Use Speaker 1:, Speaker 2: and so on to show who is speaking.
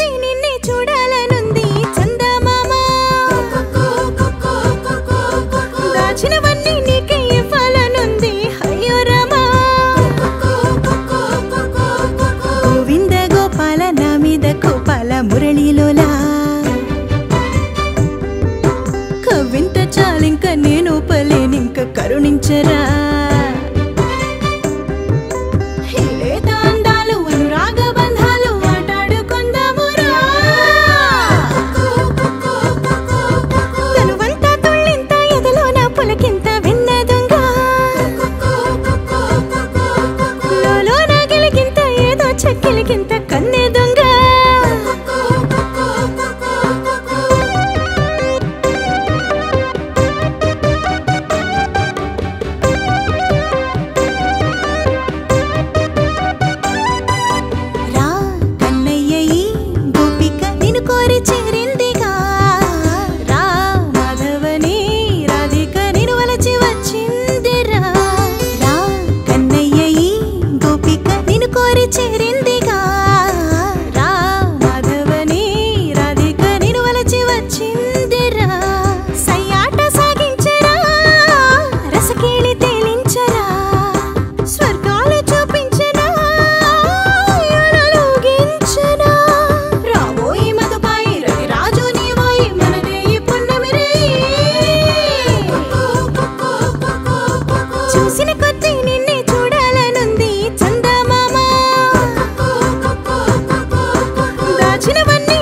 Speaker 1: కొద్దీ నిన్నే చూడాలనుంది చందమామ దాచినవన్నీ నీకే ఇవ్వాలనుంది అయ్యో రామా గోవింద గోపాల నా మీద కోపాల మురళీలోలా కవ్వింత చాలింక నేను పలేనింక కరుణించరా చెక్కిలికింత కన్నే దొంగ రా కన్నయ్య ఈ గోపిక నిన్ను కోరి చేరిందిగా రా మాధవని రాధిక నిన్ను వలచి వచ్చిందిరా రా కన్నయ్య ఈ గోపిక నిన్ను కోరి చేరింది చూసిన కొద్దీ నిన్నే చూడాలనుంది చందమామ దాచినవన్నీ